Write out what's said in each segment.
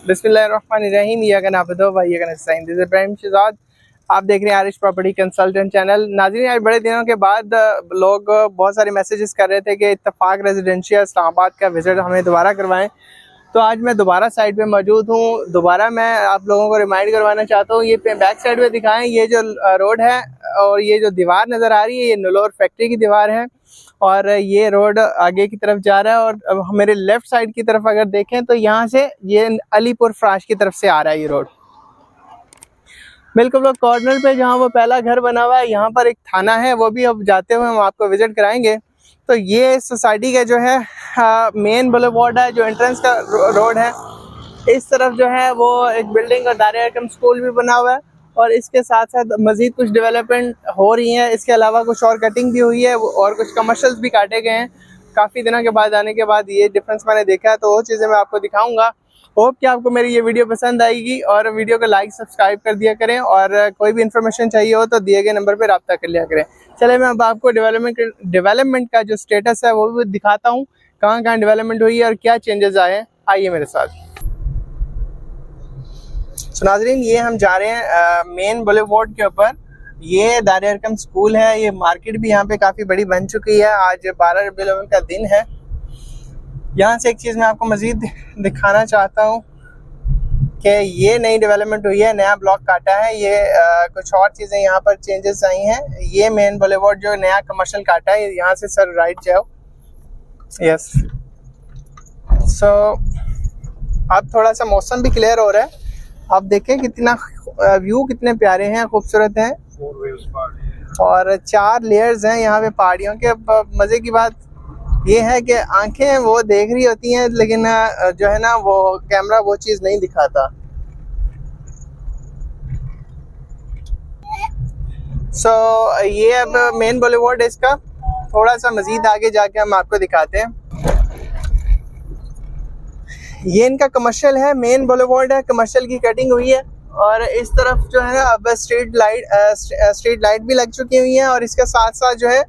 बिस्मिल्लाहिर्रहमानिर्रहीम। इब्राहिम शहजाद, आप देख रहे हैं आरिश प्रॉपर्टी कंसल्टेंट चैनल। नाज़रीन, आज बड़े दिनों के बाद लोग बहुत सारे मैसेजेस कर रहे थे कि इत्तफाक रेजिडेंशियल इस्लामाबाद का विज़िट हमें दोबारा करवाएं। तो आज मैं दोबारा साइट पे मौजूद हूँ। दोबारा मैं आप लोगों को रिमाइंड करवाना चाहता हूँ, ये बैक साइड पे दिखाएं, ये जो रोड है और ये जो दीवार नज़र आ रही है, ये नुलोर फैक्ट्री की दीवार है और ये रोड आगे की तरफ जा रहा है। और अब मेरे लेफ़्ट साइड की तरफ अगर देखें तो यहाँ से ये अलीपुर फ्राश की तरफ से आ रहा है ये रोड। बिल्कुल वो कॉर्नर पे जहाँ वो पहला घर बना हुआ है, यहाँ पर एक थाना है, वो भी अब जाते हुए हम आपको विज़िट कराएंगे। तो ये सोसाइटी का जो है मेन बुलेवार्ड है, जो एंट्रेंस का रोड है। इस तरफ जो है वो एक बिल्डिंग और दार-ए-हकम स्कूल भी बना हुआ है और इसके साथ साथ मज़ीद कुछ डेवलपमेंट हो रही है। इसके अलावा कुछ और कटिंग भी हुई है और कुछ कमर्शियल्स भी काटे गए हैं। काफ़ी दिनों के बाद आने के बाद ये डिफरेंस मैंने देखा है, तो वो चीज़ें मैं आपको दिखाऊंगा। होप कि आपको मेरी ये वीडियो पसंद आएगी और वीडियो को लाइक सब्सक्राइब कर दिया करें और कोई भी इन्फॉर्मेशन चाहिए हो तो दिए गए नंबर पर रब्ता कर लिया करें। चले मैं अब आपको डेवलपमेंट का जो स्टेटस है वो भी दिखाता हूँ, कहाँ कहाँ डेवलपमेंट हुई है और क्या चेंजेस आए हैं। आइए मेरे साथ। तो नाज़रीन, ये हम जा रहे हैं मेन बुलेवार्ड के ऊपर। ये दार-ए-हकम स्कूल है। ये मार्केट भी यहाँ पे काफ़ी बड़ी बन चुकी है। आज 12 रबीउल अव्वल का दिन है। यहाँ से एक चीज़ मैं आपको मज़ीद दिखाना चाहता हूँ कि ये नई डेवलपमेंट हुई है, नया ब्लॉक काटा है। ये कुछ और चीज़ें यहाँ पर चेंजेस आई हैं। ये मेन बुलेवार्ड जो नया कमर्शियल काटा है, यहाँ से सर राइट जाओ। यस, सो अब थोड़ा सा मौसम भी क्लियर हो रहा है। आप देखें कितना व्यू कितने प्यारे हैं, खूबसूरत हैं और 4 लेयर्स हैं यहाँ पे पहाड़ियों के। मज़े की बात ये है कि आंखें वो देख रही होती हैं, लेकिन जो है ना वो कैमरा वो चीज़ नहीं दिखाता। सो ये अब मेन बुलेवार्ड है इसका। थोड़ा सा मज़ीद आगे जाके हम आपको दिखाते हैं। ये इनका कमर्शियल है, मेन बुलेवार्ड है, कमर्शियल की कटिंग हुई है और इस तरफ जो है अब स्ट्रीट लाइट भी लग चुकी हुई है और इसके साथ साथ जो है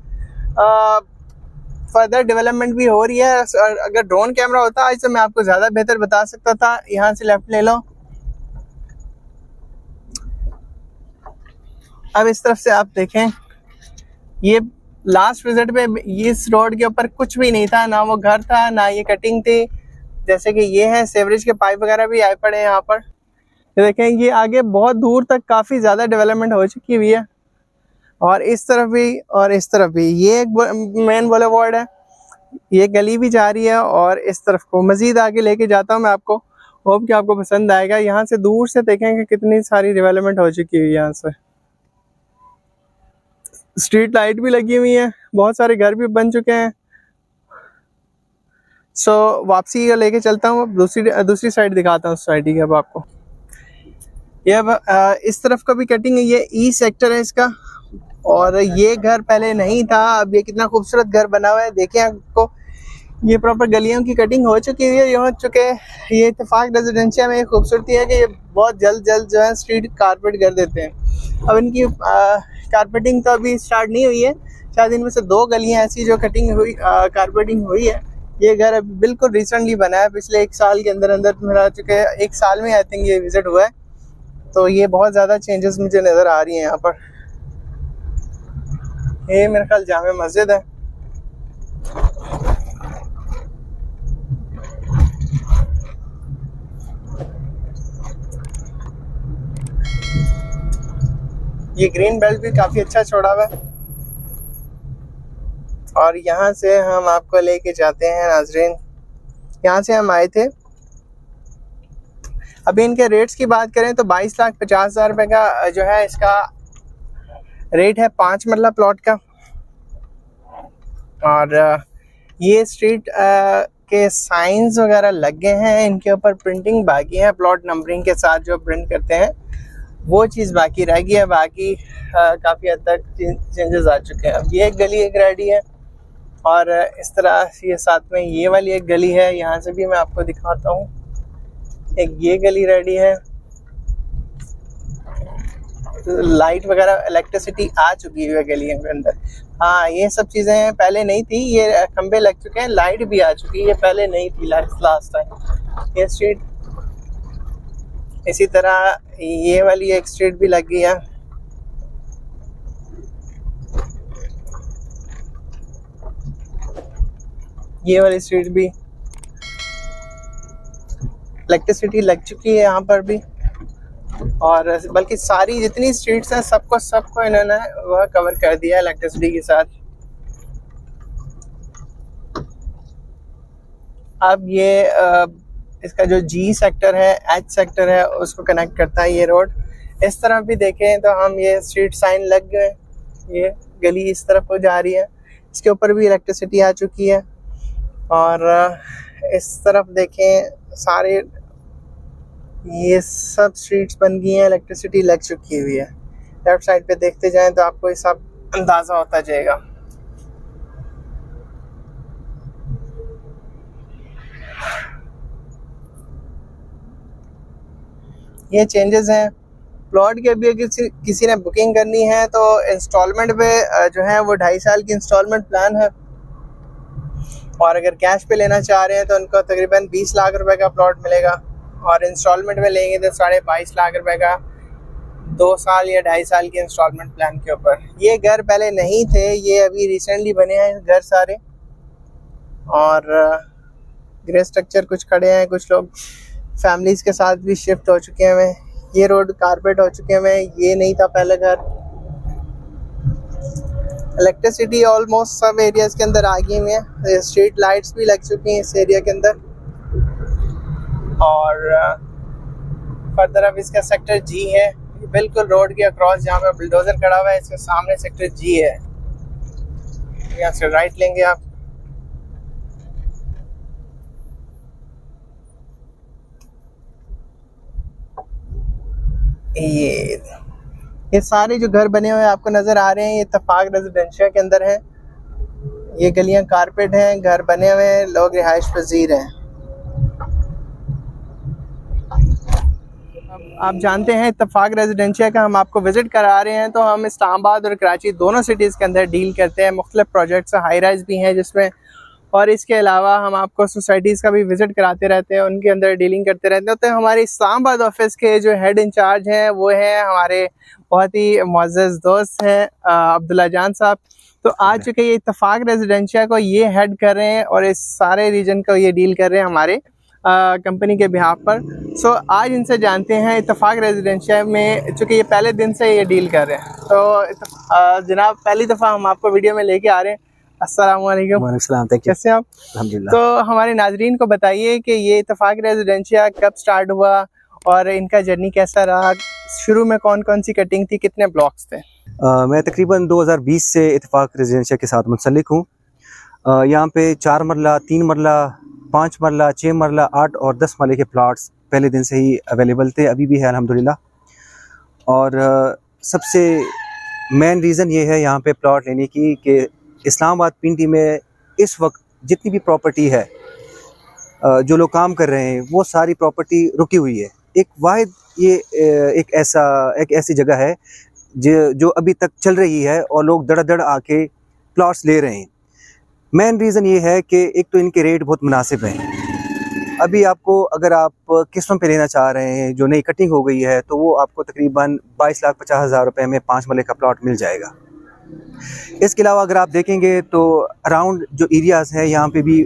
फर्दर डेवलपमेंट भी हो रही है। अगर ड्रोन कैमरा होता आज तो मैं आपको ज़्यादा बेहतर बता सकता था। यहाँ से लेफ्ट ले लो। अब इस तरफ से आप देखें, ये लास्ट विजिट पे इस रोड के ऊपर कुछ भी नहीं था, ना वो घर था ना ये कटिंग थी। जैसे कि ये है, सेवरेज के पाइप वगैरह भी आए पड़े हैं यहाँ पर। देखें, ये आगे बहुत दूर तक काफ़ी ज़्यादा डेवलपमेंट हो चुकी हुई है और इस तरफ भी और इस तरफ भी। ये एक मेन बुलेवार्ड है, ये गली भी जा रही है और इस तरफ को मज़ीद आगे लेके जाता हूँ मैं आपको। होप कि आपको पसंद आएगा। यहाँ से दूर से देखेंगे कितनी सारी डेवलपमेंट हो चुकी हुई है। यहाँ से स्ट्रीट लाइट भी लगी हुई है, बहुत सारे घर भी बन चुके हैं। सो वापसी लेके चलता हूँ। दूसरी साइड दिखाता हूँ सोसाइटी की अब आपको। ये अब इस तरफ का भी कटिंग है। ये ई सेक्टर है इसका और ये घर पहले नहीं था, अब ये कितना खूबसूरत घर बना हुआ है। देखें आपको, ये प्रॉपर गलियों की कटिंग हो चुकी है। ये हो चुके ये इत्तेफाक रेजिडेंशिया में खूबसूरती है कि ये बहुत जल्द जो है स्ट्रीट कारपेट कर देते हैं। अब इनकी कारपेटिंग तो अभी स्टार्ट नहीं हुई है, शायद इनमें से 2 गलियां ऐसी जो कटिंग हुई कारपेटिंग हुई है। ये घर अभी बिल्कुल रिसेंटली बना है, पिछले 1 साल के अंदर मेरा चुके 1 साल में आई थिंक ये विजिट हुआ है। तो ये बहुत ज़्यादा चेंजेस मुझे नज़र आ रही हैं यहाँ पर। ये मेरे ख्याल जामे मस्जिद है। ये ग्रीन बेल्ट भी काफ़ी अच्छा छोड़ा हुआ है और यहाँ से हम आपको लेके जाते हैं नाजरीन। यहाँ से हम आए थे। अभी इनके रेट्स की बात करें तो 22,50,000 रुपये का जो है इसका रेट है 5 मरला प्लॉट का। और ये स्ट्रीट के साइंस वगैरह लग गए हैं, इनके ऊपर प्रिंटिंग बाकी है, प्लॉट नंबरिंग के साथ जो प्रिंट करते हैं वो चीज़ बाकी रह गई है। बाकी काफ़ी हद तक चेंजेस आ चुके हैं। अब ये एक गली एक रेडी है और इस तरह ये साथ में ये वाली एक गली है, यहाँ से भी मैं आपको दिखाता हूँ। एक ये गली रेडी है, लाइट वगैरह इलेक्ट्रिसिटी आ चुकी है गलियों के अंदर। हाँ, ये सब चीज़ें पहले नहीं थी, ये खंबे लग चुके हैं, लाइट भी आ चुकी है, ये पहले नहीं थी लास्ट टाइम। ये स्ट्रीट इसी तरह ये वाली एक स्ट्रीट भी लग गई है। ये वाली स्ट्रीट भी इलेक्ट्रिसिटी लग चुकी है यहाँ पर भी, और बल्कि सारी जितनी स्ट्रीट्स हैं सबको इन्होंने वह कवर कर दिया इलेक्ट्रिसिटी के साथ। अब ये इसका जो जी सेक्टर है, एच सेक्टर है, उसको कनेक्ट करता है ये रोड। इस तरफ भी देखें तो हम ये स्ट्रीट साइन लग गए, ये गली इस तरफ को जा रही है, इसके ऊपर भी इलेक्ट्रिसिटी आ चुकी है। और इस तरफ देखें सारे ये सब स्ट्रीट्स बन गई हैं, इलेक्ट्रिसिटी लग चुकी हुई है। लेफ्ट साइड पे देखते जाएं तो आपको ये सब अंदाज़ा होता जाएगा। ये चेंजेस हैं प्लॉट के। अभी किसी ने बुकिंग करनी है तो इंस्टॉलमेंट पे जो है वो 2.5 साल की इंस्टॉलमेंट प्लान है, और अगर कैश पे लेना चाह रहे हैं तो उनको तकरीबन 20 लाख रुपए का प्लॉट मिलेगा, और इंस्टॉलमेंट में लेंगे तो 22.5 लाख रुपए का 2 साल या 2.5 साल की इंस्टॉलमेंट प्लान के ऊपर। ये घर पहले नहीं थे, ये अभी रिसेंटली बने हैं घर सारे, और ग्रे स्ट्रक्चर कुछ खड़े हैं, कुछ लोग फैमिलीज के साथ भी शिफ्ट हो चुके हैं। ये रोड कारपेट हो चुके हैं, ये नहीं था पहले घर। इलेक्ट्रिसिटी ऑलमोस्ट सब एरियाज के अंदर आ गई हुई है, स्ट्रीट लाइट्स भी लग चुकी हैं इस एरिया के अंदर। और फर्दर अब इसका सेक्टर जी है, बिल्कुल रोड के अक्रॉस जहाँ पे बुलडोजर खड़ा हुआ है, इसके सामने सेक्टर जी है। यहाँ से राइट लेंगे आप, ये सारे जो घर बने हुए आपको नज़र आ रहे हैं, ये इत्तेफाक रेजिडेंशियल के अंदर हैं। ये गलियां कारपेट हैं, घर बने हुए हैं, लोग रिहाइश पजीर हैं। आप जानते हैं इत्तेफाक रेजिडेंशियल का हम आपको विज़िट करा रहे हैं, तो हम इस्लामाबाद और कराची दोनों सिटीज़ के अंदर डील करते हैं। मुख्तलिफ प्रोजेक्ट्स हाई राइज भी हैं जिसमें, और इसके अलावा हम आपको सोसाइटीज़ का भी विज़िट कराते रहते हैं, उनके अंदर डीलिंग करते रहते हैं। तो हमारे इस्लामाबाद ऑफिस के जो हेड इंचार्ज हैं वो हैं हमारे बहुत ही मुअज़्ज़ज़ दोस्त हैं अब्दुल्ला जान साहब। तो आ चुके ये इत्तेफाक रेजिडेंशियल को ये हेड कर रहे हैं, और इस सारे रीजन को ये डील कर रहे हैं हमारे कंपनी के बिहाफ पर। सो आज इनसे जानते हैं इत्तेफाक रेजिडेंशियल में, चूँकि ये पहले दिन से ये डील कर रहे हैं। तो जनाब पहली दफ़ा हम आपको वीडियो में लेके आ रहे हैं। अस्सलाम वालेकुम। वालेकुम सलाम, कैसे हैं आप? अल्हम्दुलिल्लाह। तो हमारे नाजरीन को बताइए कि ये इत्तेफाक रेजिडेंशियल कब स्टार्ट हुआ और इनका जर्नी कैसा रहा, शुरू में कौन कौन सी कटिंग थी, कितने ब्लॉक्स थे? मैं तकरीबन 2020 से इत्तेफाक रेजिडेंशियल के साथ मुंसलिक हूँ। यहाँ पे 4 मरला, 3 मरला, 5 मरला, 6 मरला, 8 और 10 मरले के प्लाट्स पहले दिन से ही अवेलेबल थे, अभी भी है अल्हम्दुलिल्लाह। और सबसे मेन रीज़न ये है यहाँ पे प्लॉट लेने की कि इस्लामाबाद पिंडी में इस वक्त जितनी भी प्रॉपर्टी है, जो लोग काम कर रहे हैं, वो सारी प्रॉपर्टी रुकी हुई है। एक वाहिद ये एक ऐसी जगह है जो अभी तक चल रही है और लोग धड़ आके प्लॉट्स ले रहे हैं। मेन रीज़न ये है कि एक तो इनके रेट बहुत मुनासिब हैं। अभी आपको अगर आप किस्तों पे लेना चाह रहे हैं, जो नई कटिंग हो गई है, तो वो आपको तकरीबन 22,50,000 रुपये में 5 मरले का प्लॉट मिल जाएगा। इसके अलावा अगर आप देखेंगे तो अराउंड जो एरियाज़ हैं, यहाँ पे भी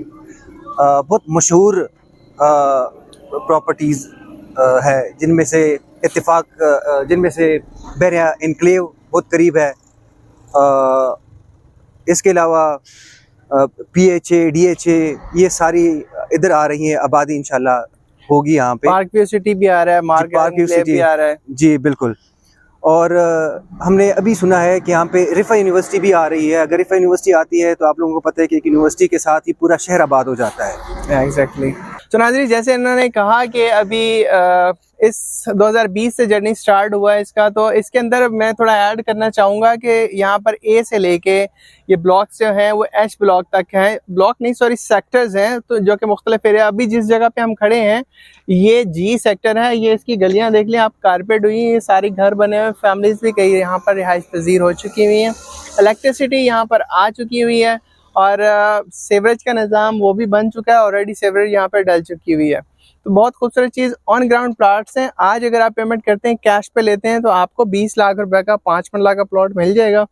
बहुत मशहूर प्रॉपर्टीज़ है, जिनमें से इत्तेफाक, जिनमें से बहरिया इनक्लेव बहुत करीब है। इसके अलावा PHA, DHA ये सारी इधर आ रही हैं, आबादी इंशाल्लाह होगी यहाँ पे। पार्क व्यू सिटी भी आ रहा है, मार्केट भी आ रहा है। जी बिल्कुल। और हमने अभी सुना है कि यहाँ पे रिफा यूनिवर्सिटी भी आ रही है। अगर रिफा यूनिवर्सिटी आती है तो आप लोगों को पता है कि एक यूनिवर्सिटी के साथ ही पूरा शहर आबाद हो जाता है। एग्जैक्टली। तो नाज़रीन, जैसे इन्होंने कहा कि अभी इस 2020 से जर्नी स्टार्ट हुआ है इसका, तो इसके अंदर मैं थोड़ा ऐड करना चाहूँगा कि यहाँ पर ए से लेके ये ब्लॉक्स जो हैं वो H ब्लॉक तक हैं, ब्लॉक नहीं सॉरी सेक्टर्स हैं, तो जो कि मुख्तलिफ एरिया। अभी जिस जगह पे हम खड़े हैं ये G सेक्टर है, ये इसकी गलियाँ देख लें आप, कारपेट हुई, ये सारी घर बने हुए, फैमिलीज भी कई यहाँ पर रिहाइश पजीर हो चुकी हुई हैं, इलेक्ट्रिसिटी यहाँ पर आ चुकी हुई है, और सेवरेज का निज़ाम वो भी बन चुका है ऑलरेडी, सेवरेज यहाँ पर डल चुकी हुई है। तो बहुत खूबसूरत चीज़, ऑन ग्राउंड प्लाट्स हैं। आज अगर आप पेमेंट करते हैं, कैश पे लेते हैं, तो आपको 20 लाख रुपए का 5 मरला का प्लॉट मिल जाएगा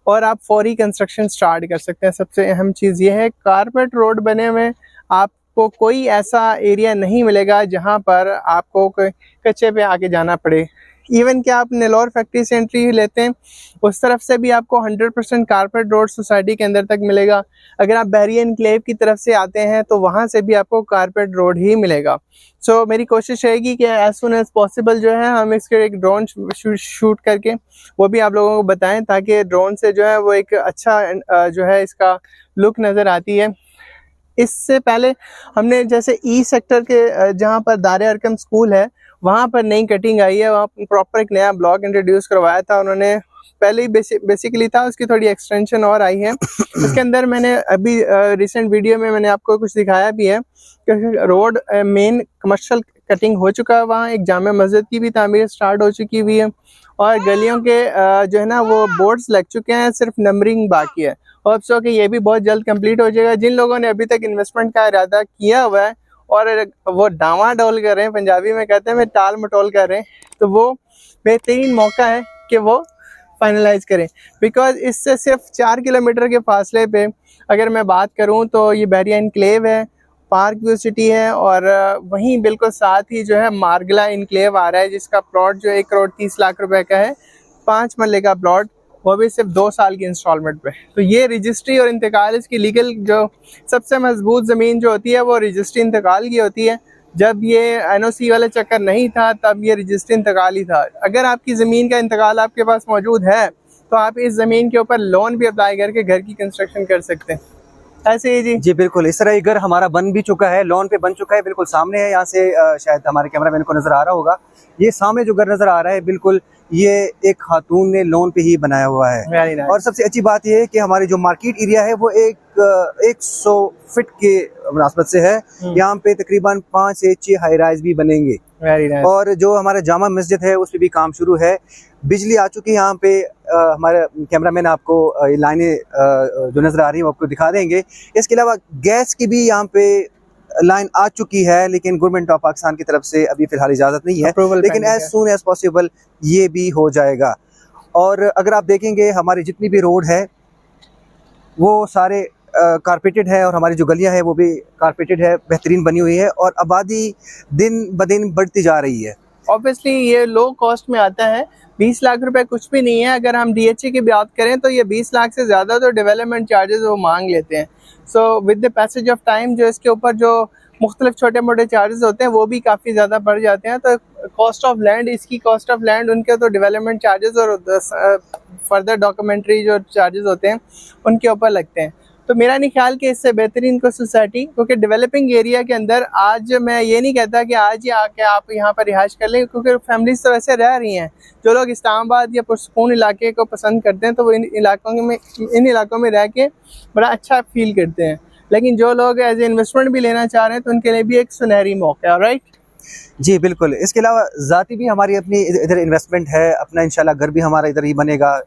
और आप फौरी कंस्ट्रक्शन स्टार्ट कर सकते हैं। सबसे अहम चीज़ ये है, कारपेट रोड बने हुए, आपको कोई ऐसा एरिया नहीं मिलेगा जहाँ पर आपको कच्चे पे आके जाना पड़े। इवन कि आप नेलोर फैक्ट्री से एंट्री लेते हैं, उस तरफ से भी आपको 100% कारपेट रोड सोसाइटी के अंदर तक मिलेगा। अगर आप बहरिया एनक्लेव की तरफ से आते हैं तो वहाँ से भी आपको कारपेट रोड ही मिलेगा। सो मेरी कोशिश रहेगी कि एज सुन एज पॉसिबल जो है हम इसके एक ड्रोन शूट करके वो भी आप लोगों को बताएं, ताकि ड्रोन से जो है वो एक अच्छा जो है इसका लुक नज़र आती है। इससे पहले हमने जैसे ई सेक्टर के जहाँ पर दारे अरकम स्कूल है, वहाँ पर नई कटिंग आई है, वहाँ प्रॉपर एक नया ब्लॉक इंट्रोड्यूस करवाया था उन्होंने। पहले ही बेसिकली था, उसकी थोड़ी एक्सटेंशन और आई है। उसके अंदर मैंने अभी रिसेंट वीडियो में मैंने आपको कुछ दिखाया भी है कि रोड मेन कमर्शियल कटिंग हो चुका है, वहाँ एक जामे मस्जिद की भी तामीर स्टार्ट हो चुकी हुई है और गलियों के जो है ना वो बोर्ड्स लग चुके हैं, सिर्फ नंबरिंग बाकी है। और सो कि ये भी बहुत जल्द कंप्लीट हो जाएगा। जिन लोगों ने अभी तक इन्वेस्टमेंट का इरादा किया हुआ है और वो डामाडोल कर रहे हैं, पंजाबी में कहते हैं मैं टाल मटोल कर रहे हैं, तो वो बेहतरीन मौका है कि वो फाइनलाइज करें। बिकॉज इससे सिर्फ 4 किलोमीटर के फासले पे अगर मैं बात करूं तो ये बहरिया इनक्लेव है, पार्क व्यू सिटी है और वहीं बिल्कुल साथ ही जो है मारगला इनक्लेव आ रहा है, जिसका प्लॉट जो 1 करोड़ 30 लाख रुपए का है, 5 मरले का प्लॉट, वो भी सिर्फ 2 साल की इंस्टॉलमेंट पे। तो ये रजिस्ट्री और इंतकाल इसकी लीगल जो सबसे मजबूत ज़मीन जो होती है वो रजिस्ट्री इंतकाल की होती है। जब ये एनओसी वाला चक्कर नहीं था तब ये रजिस्ट्री इंतकाल ही था। अगर आपकी ज़मीन का इंतकाल आपके पास मौजूद है तो आप इस ज़मीन के ऊपर लोन भी अप्लाई करके घर की कंस्ट्रक्शन कर सकते हैं। ऐसे ही जी बिल्कुल इस तरह ये घर हमारा बन भी चुका है, लोन पे बन चुका है, बिल्कुल सामने है। यहाँ से शायद हमारे कैमरामैन को नजर आ रहा होगा, ये सामने जो घर नजर आ रहा है बिल्कुल ये एक खातून ने लोन पे ही बनाया हुआ है। और सबसे अच्छी बात ये है कि हमारी जो मार्केट एरिया है वो 100 फीट के मुनासबत से है। यहाँ पे तकरीबन 5 से 6 हाई राइज भी बनेंगे। और जो हमारा जामा मस्जिद है उस पर भी काम शुरू है, बिजली आ चुकी है यहाँ पे। हमारे कैमरामैन आपको लाइनें जो नजर आ रही है वो आपको दिखा देंगे। इसके अलावा गैस की भी यहाँ पे लाइन आ चुकी है, लेकिन गवर्नमेंट ऑफ पाकिस्तान की तरफ से अभी फिलहाल इजाजत नहीं है, लेकिन एज सून एज पॉसिबल ये भी हो जाएगा। और अगर आप देखेंगे हमारी जितनी भी रोड है वो सारे कारपेटेड है और हमारी जो गलियां है वो भी कारपेटेड है, बेहतरीन बनी हुई है और आबादी दिन ब दिन बढ़ती जा रही है। ऑब्वियसली ये लो कॉस्ट में आता है, 20 लाख रुपए कुछ भी नहीं है। अगर हम DHA की बात करें तो ये 20 लाख से ज़्यादा तो डेवलपमेंट चार्जेस वो मांग लेते हैं। So with the passage of time जो इसके ऊपर जो मुख्तलिफ छोटे मोटे चार्जेस होते हैं वो भी काफ़ी ज़्यादा बढ़ जाते हैं। तो कॉस्ट ऑफ लैंड, इसकी कॉस्ट ऑफ लैंड, उनके तो डेवलपमेंट चार्जेस और फर्दर डॉक्यूमेंट्री जो चार्जेस होते हैं उनके ऊपर लगते हैं। तो मेरा नहीं ख्याल कि इससे बेहतरीन को सोसाइटी, क्योंकि डेवलपिंग एरिया के अंदर आज मैं ये नहीं कहता कि आज ही आके आप यहाँ पर रिहाइश कर लें, क्योंकि फैमिलीज तो वैसे रह रही हैं। जो लोग इस्लामाबाद या पुरसकून इलाके को पसंद करते हैं तो वो इन इलाकों में रह के बड़ा अच्छा फील करते हैं। लेकिन जो लोग एज ए इन्वेस्टमेंट भी लेना चाह रहे हैं तो उनके लिए भी एक सुनहरी मौका है। राइट जी बिल्कुल। इसके अलावा ज़ाती भी हमारी अपनी इधर इन्वेस्टमेंट है, अपना इंशाल्लाह घर भी हमारा इधर ही बनेगा।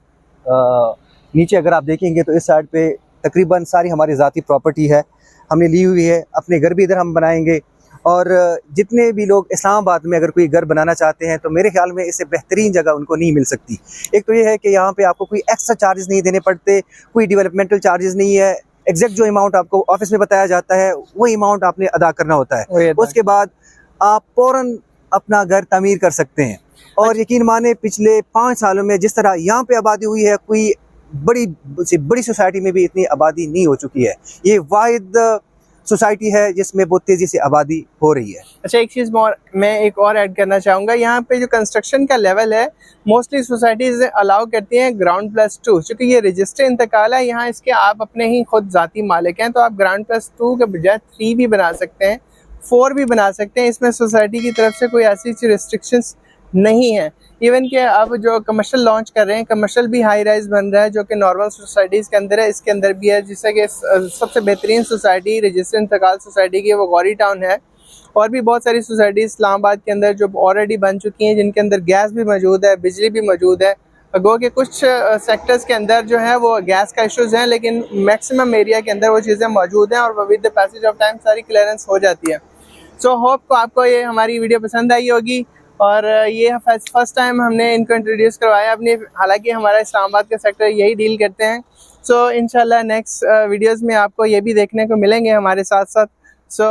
नीचे अगर आप देखेंगे तो इस साइड पे तकरीबन सारी हमारी ज़ाती प्रॉपर्टी है, हमने ली हुई है। अपने घर भी इधर हम बनाएंगे और जितने भी लोग इस्लामाबाद में अगर कोई घर बनाना चाहते हैं तो मेरे ख्याल में इससे बेहतरीन जगह उनको नहीं मिल सकती। एक तो ये है कि यहाँ पे आपको कोई एक्स्ट्रा चार्जेस नहीं देने पड़ते, कोई डेवलपमेंटल चार्जेस नहीं है। एग्जैक्ट जो अमाउंट आपको ऑफिस में बताया जाता है वही अमाउंट आपने अदा करना होता है, उसके बाद आप फौरन अपना घर तामीर कर सकते हैं। और यकीन माने पिछले 5 सालों में जिस तरह यहाँ पे आबादी हुई है, कोई बड़ी सोसाइटी में भी इतनी आबादी नहीं हो चुकी है। ये वाहिद सोसाइटी है जिसमें बहुत तेजी से आबादी हो रही है। अच्छा, एक चीज़ मैं एक और ऐड करना चाहूँगा, यहाँ पे जो कंस्ट्रक्शन का लेवल है मोस्टली सोसाइटीज अलाउ करती हैं ग्राउंड +2, क्योंकि ये रजिस्टर इंतकाल है यहाँ, इसके आप अपने ही खुद ज़ाती मालिक हैं, तो आप ग्राउंड +2 के बजाय 3 भी बना सकते हैं, 4 भी बना सकते हैं। इसमें सोसाइटी की तरफ से कोई ऐसी रिस्ट्रिक्शंस नहीं है। इवन कि अब जो कमर्शियल लॉन्च कर रहे हैं, कमर्शियल भी हाई राइज बन रहा है जो कि नॉर्मल सोसाइटीज़ के अंदर है, इसके अंदर भी है। जिससे कि सबसे बेहतरीन सोसाइटी रजिस्टर इंतकाल सोसाइटी की वो गौरी टाउन है। और भी बहुत सारी सोसाइटी इस्लामाबाद के अंदर जो ऑलरेडी बन चुकी हैं, जिनके अंदर गैस भी मौजूद है, बिजली भी मौजूद है। गो के कुछ सेक्टर्स के अंदर जो है वो गैस का इशूज़ हैं, लेकिन मैक्सिमम एरिया के अंदर वो चीज़ें मौजूद हैं और with the passage of time सारी क्लियरेंस हो जाती है। सो होप को आपको ये हमारी वीडियो पसंद आई होगी, और ये फर्स्ट टाइम हमने इनको इंट्रोड्यूस करवाया अपनी, हालांकि हमारा इस्लामाबाद का सेक्टर यही डील करते हैं। सो इंशाल्लाह नेक्स्ट वीडियोस में आपको ये भी देखने को मिलेंगे हमारे साथ साथ। सो